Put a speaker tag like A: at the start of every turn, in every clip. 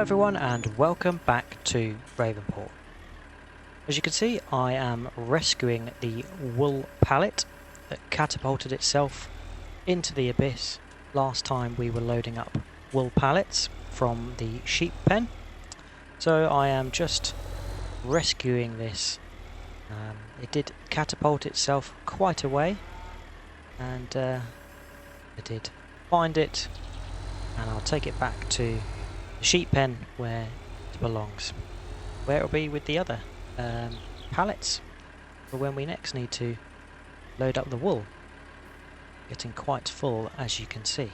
A: everyone and welcome back to Ravenport. As you can see, I am rescuing the wool pallet that catapulted itself into the abyss last time we were loading up wool pallets from the sheep pen. So I am just rescuing this. It did catapult itself quite a way, and I did find it, and I'll take it back to the sheep pen where it belongs, where it'll be with the other pallets for when we next need to load up the wool. Getting quite full, as you can see.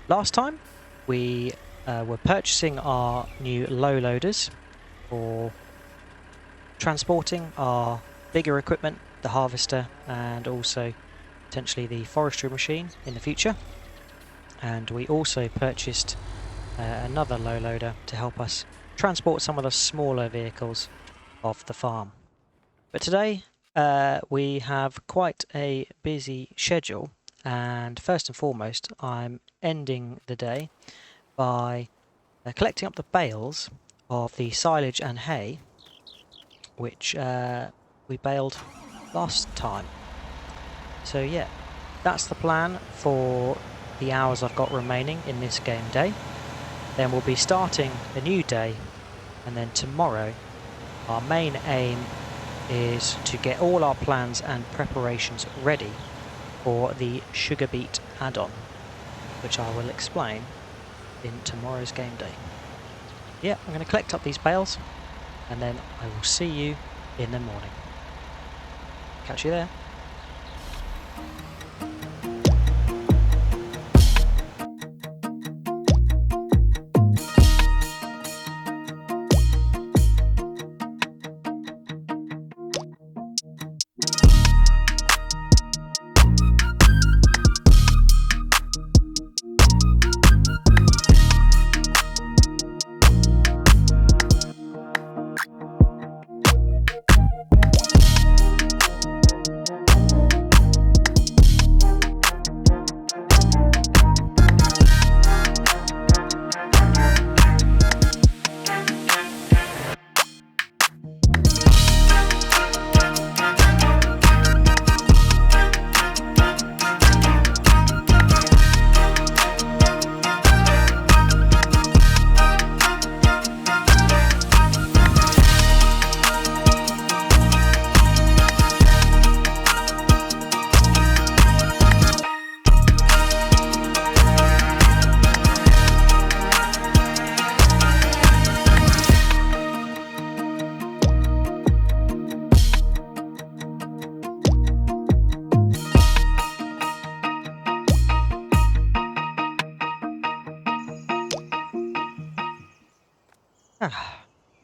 A: Last time we were purchasing our new low loaders for transporting our bigger equipment, the harvester, and also potentially the forestry machine in the future. And we also purchased another low loader to help us transport some of the smaller vehicles off the farm. But today we have quite a busy schedule, and first and foremost I'm ending the day by collecting up the bales of the silage and hay which we baled last time. So yeah, that's the plan for the hours I've got remaining in this game day. Then we'll be starting a new day, and then tomorrow our main aim is to get all our plans and preparations ready for the sugar beet add-on, which I will explain in tomorrow's game day. Yeah, I'm going to collect up these bales and then I will see you in the morning. Catch you there.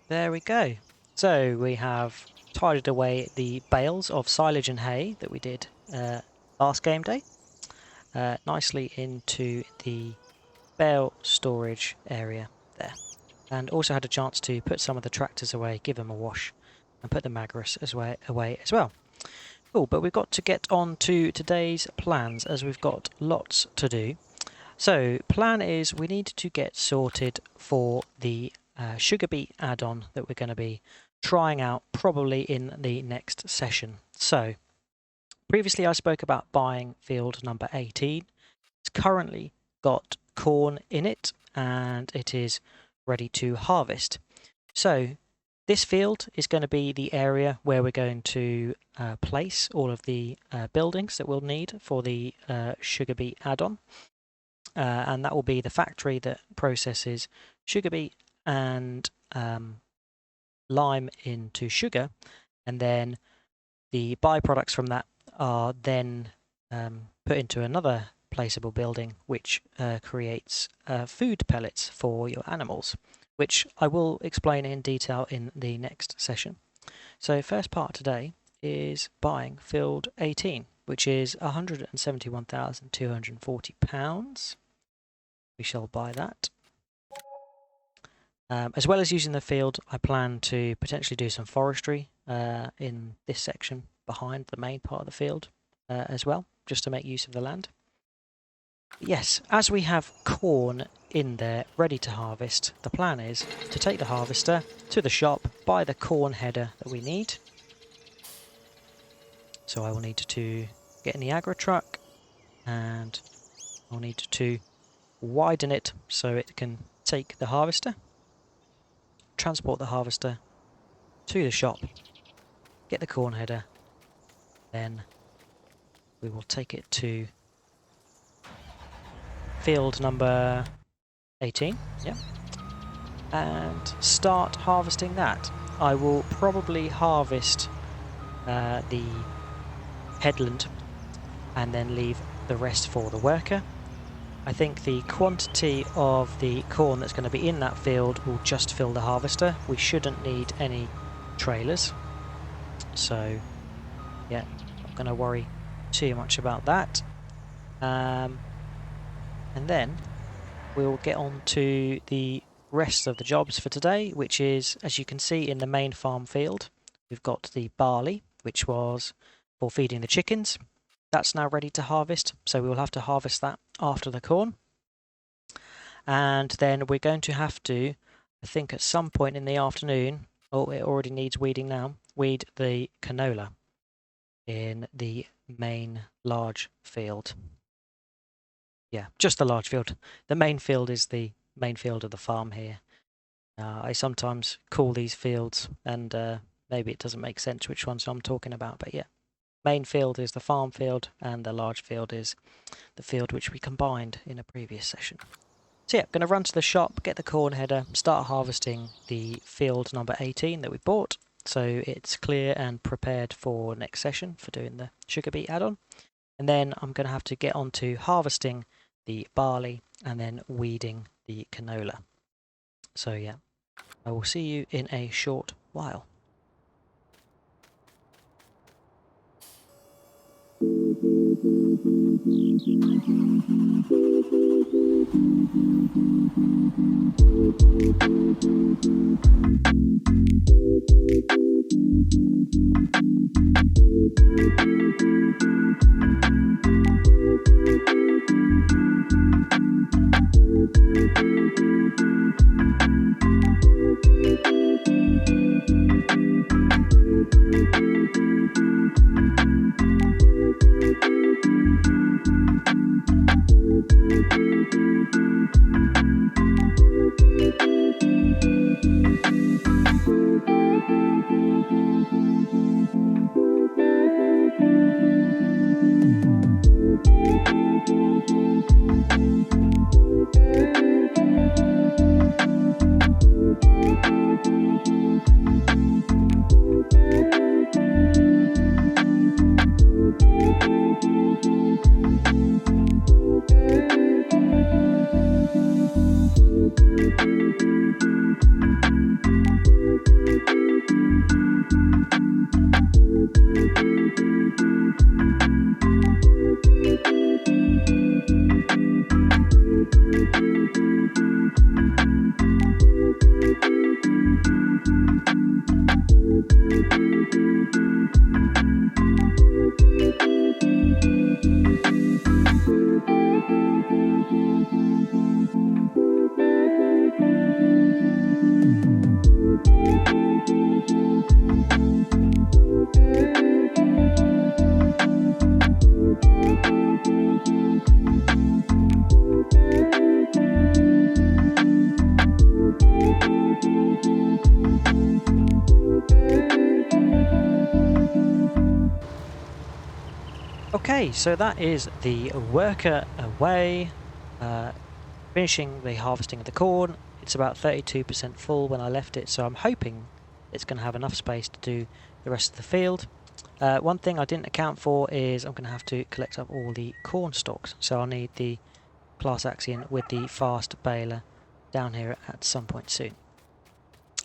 A: There we go. So we have tidied away the bales of silage and hay that we did last game day nicely into the bale storage area there, and also had a chance to put some of the tractors away, give them a wash, and put the Magris away as well. Cool, but we've got to get on to today's plans as we've got lots to do. So plan is we need to get sorted for the sugar beet add-on that we're going to be trying out probably in the next session. So previously I spoke about buying field number 18. It's currently got corn in it and it is ready to harvest. So this field is going to be the area where we're going to place all of the buildings that we'll need for the sugar beet add-on. And that will be the factory that processes sugar beet and lime into sugar, and then the byproducts from that are then put into another placeable building which creates food pellets for your animals, which I will explain in detail in the next session. So first part today is buying field 18, which is £171,240. We shall buy that. As well as using the field, I plan to potentially do some forestry in this section behind the main part of the field as well, just to make use of the land. Yes, as we have corn in there ready to harvest. The plan is to take the harvester to the shop, buy the corn header that we need. So I will need to get in the agri truck and I'll need to widen it so it can take the harvester, transport the harvester to the shop, get the corn header, then we will take it to field number 18, yeah, and start harvesting that. I will probably harvest the headland and then leave the rest for the worker. I think the quantity of the corn that's going to be in that field will just fill the harvester. We shouldn't need any trailers, so yeah, not going to worry too much about that. And then we'll get on to the rest of the jobs for today, which is, as you can see in the main farm field, we've got the barley, which was for feeding the chickens. That's now ready to harvest, so we will have to harvest that after the corn. And then we're going to have to, I think at some point in the afternoon, oh, it already needs weeding now, weed the canola in the main large field. Yeah, just the large field. The main field is the main field of the farm here. I sometimes call these fields, and maybe it doesn't make sense which ones I'm talking about, but yeah. Main field is the farm field, and the large field is the field which we combined in a previous session. So yeah, I'm going to run to the shop, get the corn header, start harvesting the field number 18 that we bought, so it's clear and prepared for next session for doing the sugar beet add-on. And then I'm going to have to get on to harvesting the barley and then weeding the canola. So yeah, I will see you in a short while. Okay, so that is the worker away, finishing the harvesting of the corn. It's about 32% full when I left it, so I'm hoping it's going to have enough space to do the rest of the field. One thing I didn't account for is I'm going to have to collect up all the corn stalks, so I'll need the class axion with the fast baler down here at some point soon.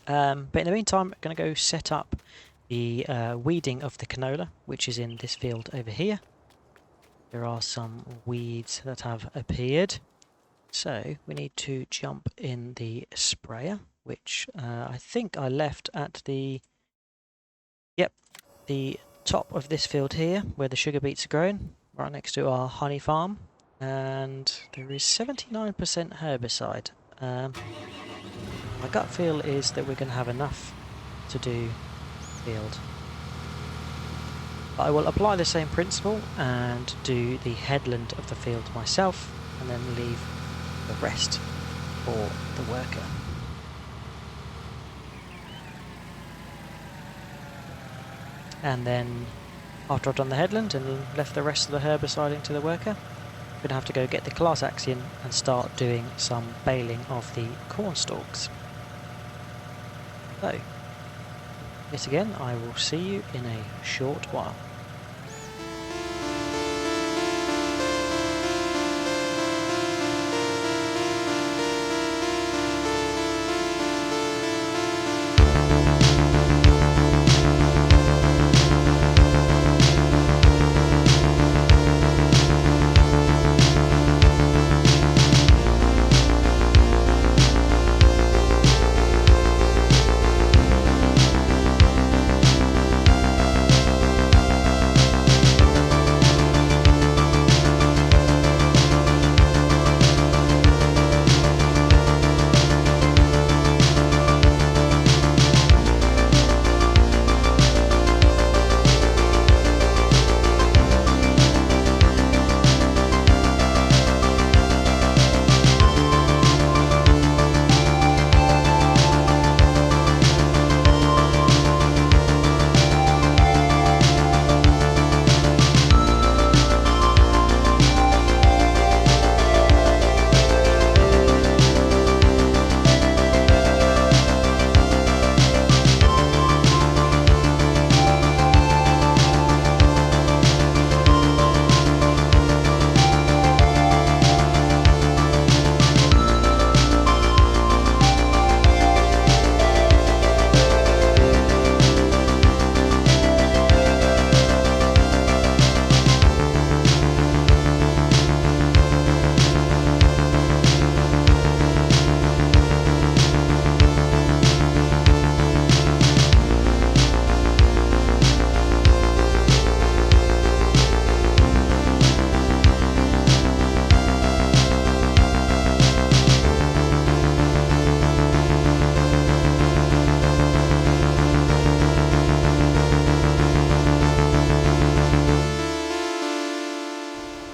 A: But in the meantime, I'm going to go set up the weeding of the canola, which is in this field over here. There are some weeds that have appeared, so we need to jump in the sprayer, which I think I left at the top of this field here, where the sugar beets are growing, right next to our honey farm. and there is 79% herbicide. My gut feel is that we're going to have enough to do field. But I will apply the same principle and do the headland of the field myself, and then leave the rest for the worker. And then after I've done the headland and left the rest of the herbiciding to the worker, I'm going to have to go get the class axe in and start doing some baling of the corn stalks. So, yet again, I will see you in a short while.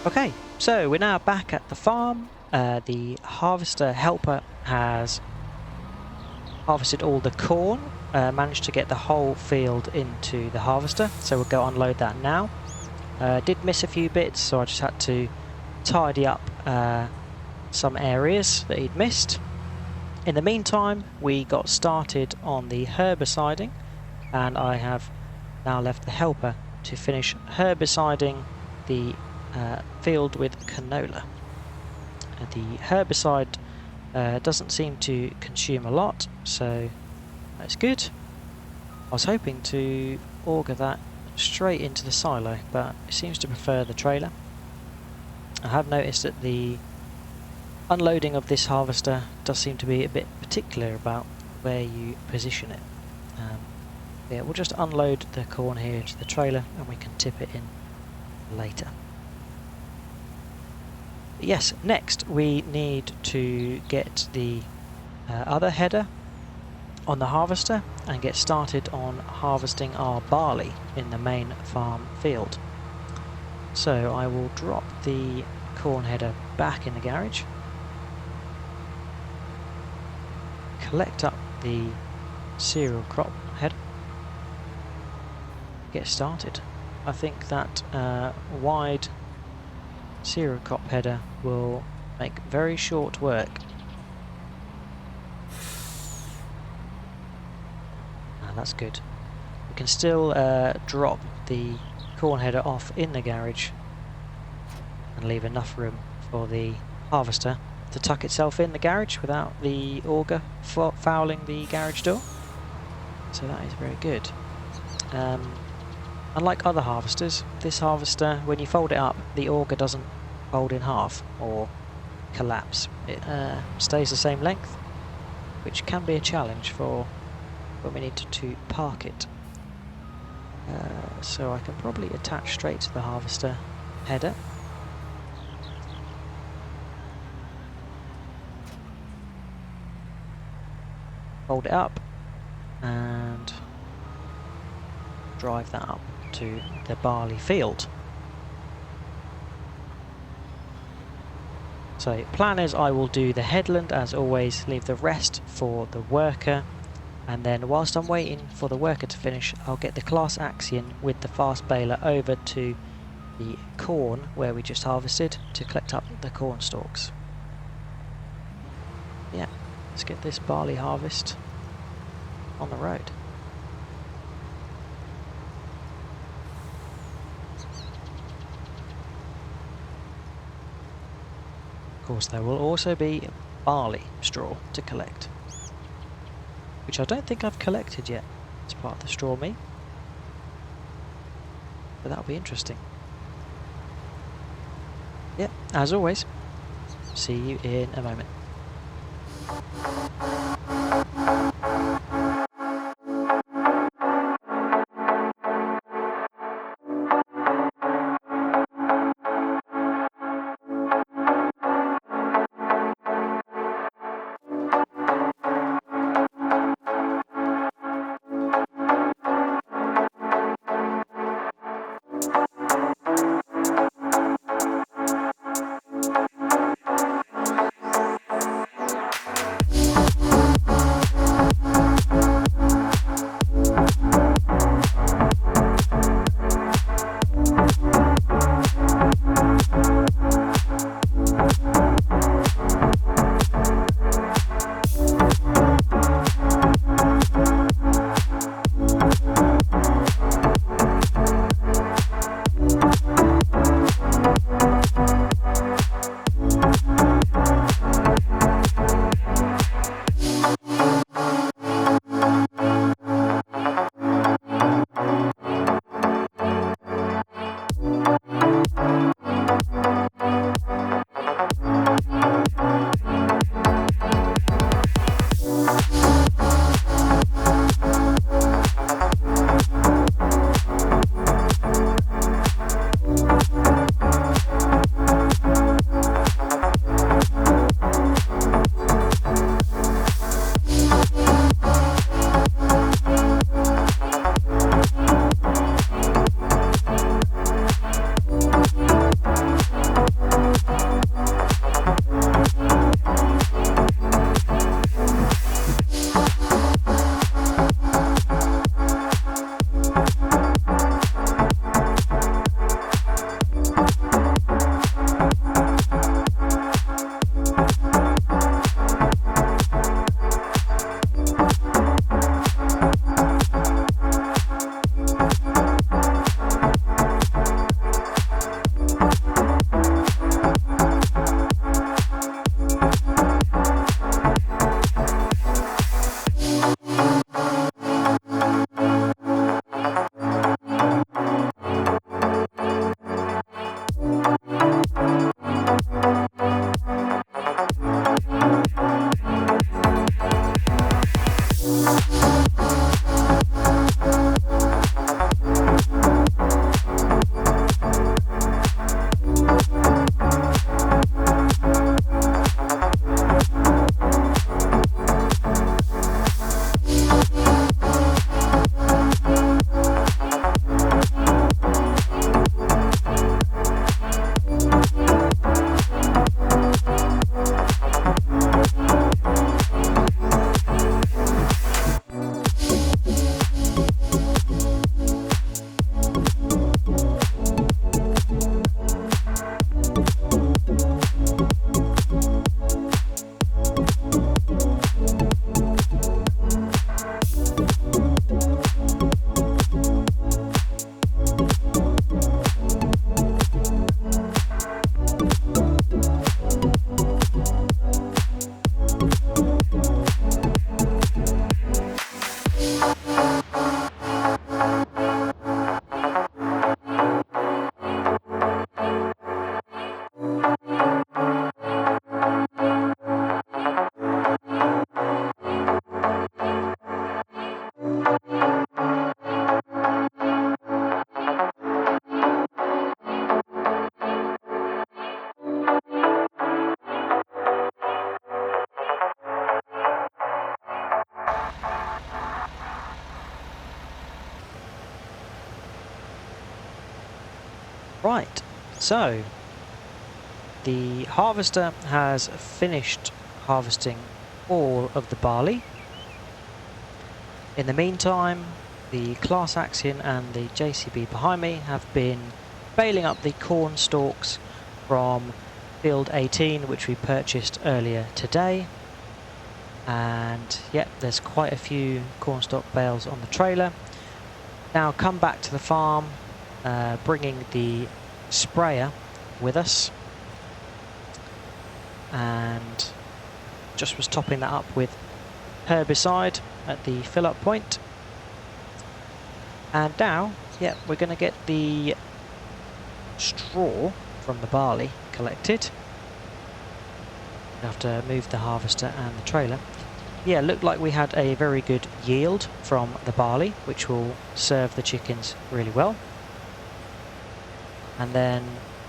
A: Okay, so we're now back at the farm. The harvester helper has harvested all the corn, managed to get the whole field into the harvester, so we'll go unload that now. Did miss a few bits, so I just had to tidy up some areas that he'd missed. In the meantime, we got started on the herbiciding, and I have now left the helper to finish herbiciding the field with canola. The herbicide doesn't seem to consume a lot, so that's good. I was hoping to auger that straight into the silo, but it seems to prefer the trailer. I have noticed that the unloading of this harvester does seem to be a bit particular about where you position it. Yeah, we'll just unload the corn here to the trailer and we can tip it in later. Yes, next we need to get the other header on the harvester and get started on harvesting our barley in the main farm field. So I will drop the corn header back in the garage, collect up the cereal crop header, get started. I think that wide cereal crop header will make very short work. That's good. We can still drop the corn header off in the garage and leave enough room for the harvester to tuck itself in the garage without the auger fouling the garage door. So that is very good. Unlike other harvesters, this harvester, when you fold it up, the auger doesn't fold in half or collapse. It stays the same length, which can be a challenge for when we need to park it. So I can probably attach straight to the harvester header. fold it up and drive that up to the barley field. So plan is I will do the headland as always, leave the rest for the worker, and then whilst I'm waiting for the worker to finish, I'll get the class Axion with the fast baler over to the corn where we just harvested to collect up the corn stalks. Yeah, let's get this barley harvest on the road. Of course, there will also be barley straw to collect, which I don't think I've collected yet as part of the straw meat, but that'll be interesting. Yeah, as always, see you in a moment. Right, so the harvester has finished harvesting all of the barley. In the meantime, the class axion and the JCB behind me have been baling up the corn stalks from field 18, which we purchased earlier today. And yep, there's quite a few cornstalk bales on the trailer. Now come back to the farm, bringing the sprayer with us, and just was topping that up with herbicide at the fill up point. And now, yeah, we're going to get the straw from the barley collected. We have to move the harvester and the trailer. Yeah, looked like we had a very good yield from the barley, which will serve the chickens really well. And then,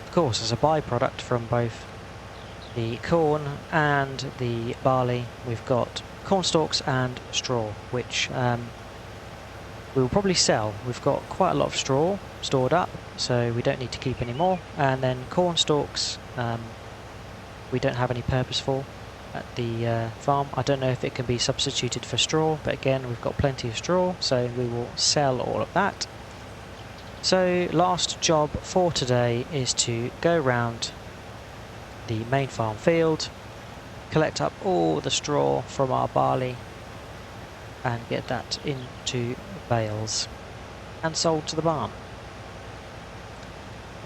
A: of course, as a byproduct from both the corn and the barley, we've got corn stalks and straw, which we will probably sell. We've got quite a lot of straw stored up, so we don't need to keep any more. And then corn stalks, we don't have any purpose for at the farm. I don't know if it can be substituted for straw, but again, we've got plenty of straw, so we will sell all of that. So last job for today is to go around the main farm field, collect up all the straw from our barley and get that into bales and sold to the barn.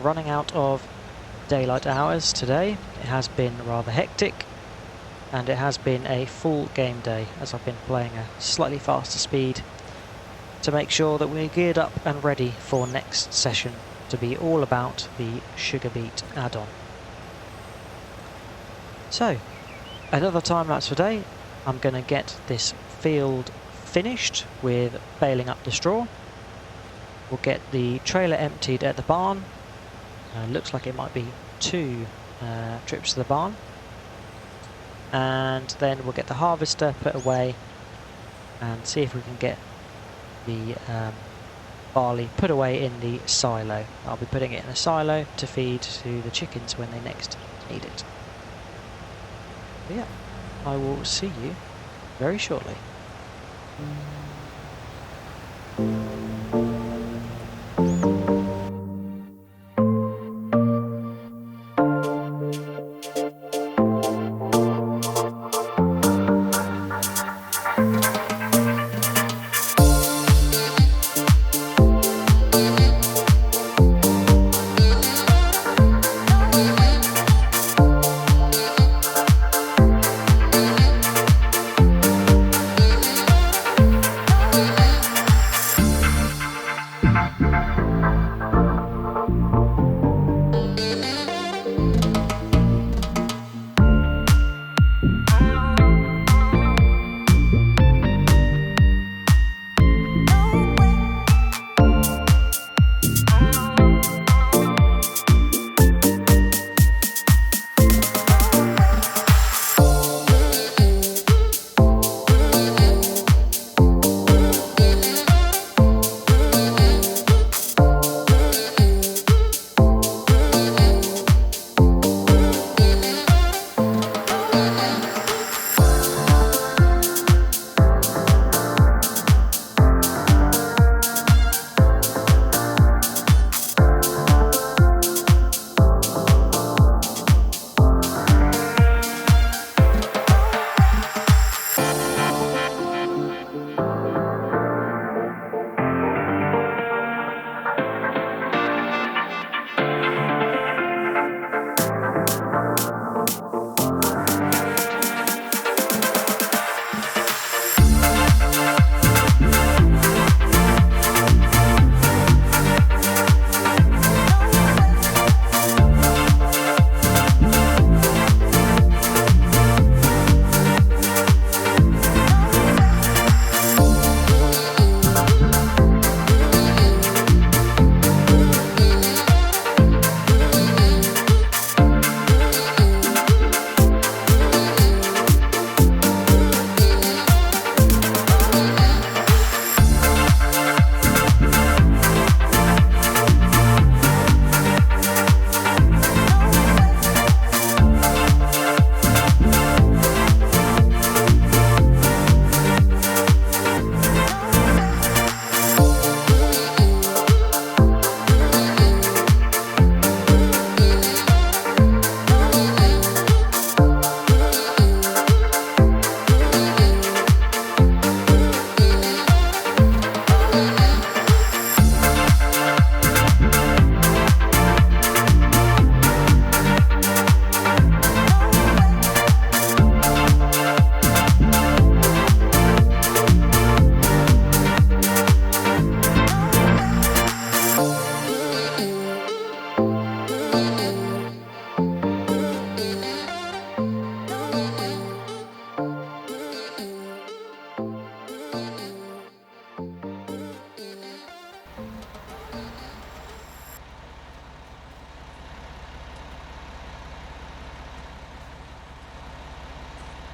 A: Running out of daylight hours today. It has been rather hectic, and it has been a full game day as I've been playing a slightly faster speed to make sure that we're geared up and ready for next session to be all about the sugar beet add-on. So, another time lapse for day. I'm going to get this field finished with baling up the straw. We'll get the trailer emptied at the barn. Looks like it might be 2 trips to the barn. And then we'll get the harvester put away and see if we can get the barley put away in the silo. I'll be putting it in a silo to feed to the chickens when they next need it. But yeah, I will see you very shortly.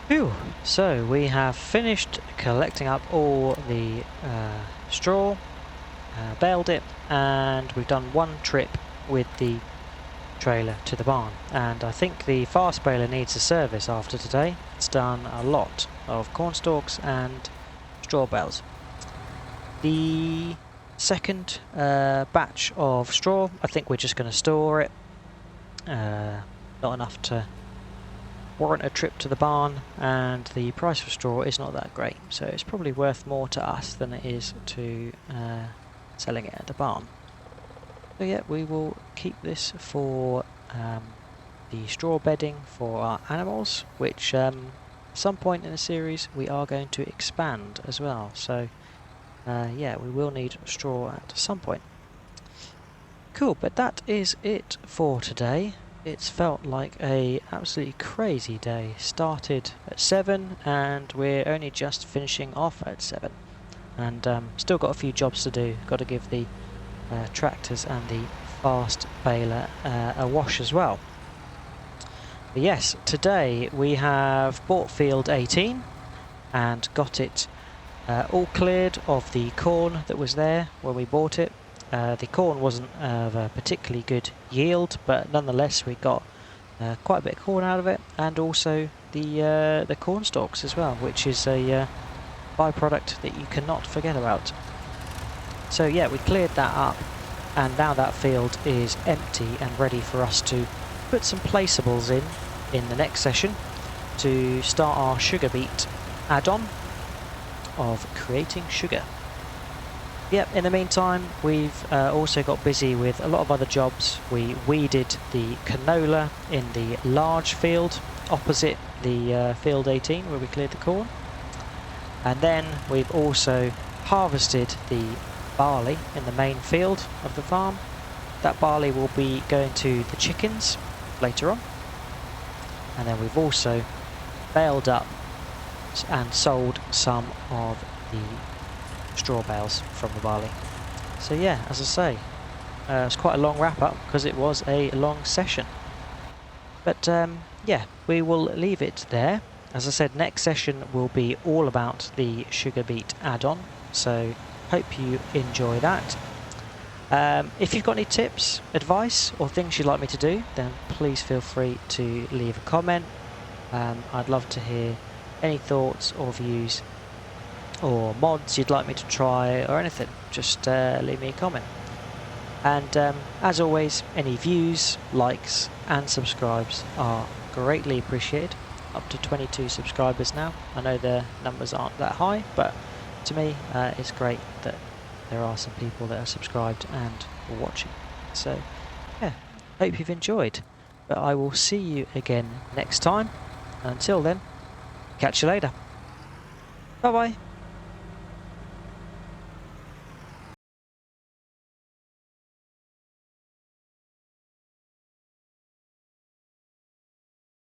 A: Phew. So we have finished collecting up all the straw, baled it, and we've done one trip with the trailer to the barn, and I think the fast baler needs a service after today. It's done a lot of corn stalks and straw bales. The second batch of straw, I think we're just going to store it. Not enough to warrant a trip to the barn, and the price for straw is not that great, so it's probably worth more to us than it is to selling it at the barn. So yeah, we will keep this for the straw bedding for our animals, which at some point in the series we are going to expand as well, so yeah, we will need straw at some point. Cool, but that is it for today. It's felt like a absolutely crazy day. Started at 7 and we're only just finishing off at 7. And still got a few jobs to do. Got to give the tractors and the fast baler a wash as well. But yes, today we have bought field 18 and got it all cleared of the corn that was there when we bought it. The corn wasn't of a particularly good yield, but nonetheless we got quite a bit of corn out of it, and also the corn stalks as well, which is a byproduct that you cannot forget about. So yeah, we cleared that up, and now that field is empty and ready for us to put some placeables in the next session to start our sugar beet add-on of creating sugar. Yep, in the meantime we've also got busy with a lot of other jobs. We weeded the canola in the large field opposite the field 18 where we cleared the corn, and then we've also harvested the barley in the main field of the farm. That barley will be going to the chickens later on, and then we've also baled up and sold some of the straw bales from the barley. So yeah, as I say, it's quite a long wrap up because it was a long session. But yeah, we will leave it there. As I said, next session will be all about the sugar beet add-on, so hope you enjoy that. If you've got any tips, advice, or things you'd like me to do, then please feel free to leave a comment. I'd love to hear any thoughts or views or mods you'd like me to try or anything. Just leave me a comment. And as always, any views, likes and subscribes are greatly appreciated. Up to 22 subscribers now. I know the numbers aren't that high, but to me it's great that there are some people that are subscribed and watching. So yeah, hope you've enjoyed, but I will see you again next time. Until then, catch you later. Bye bye.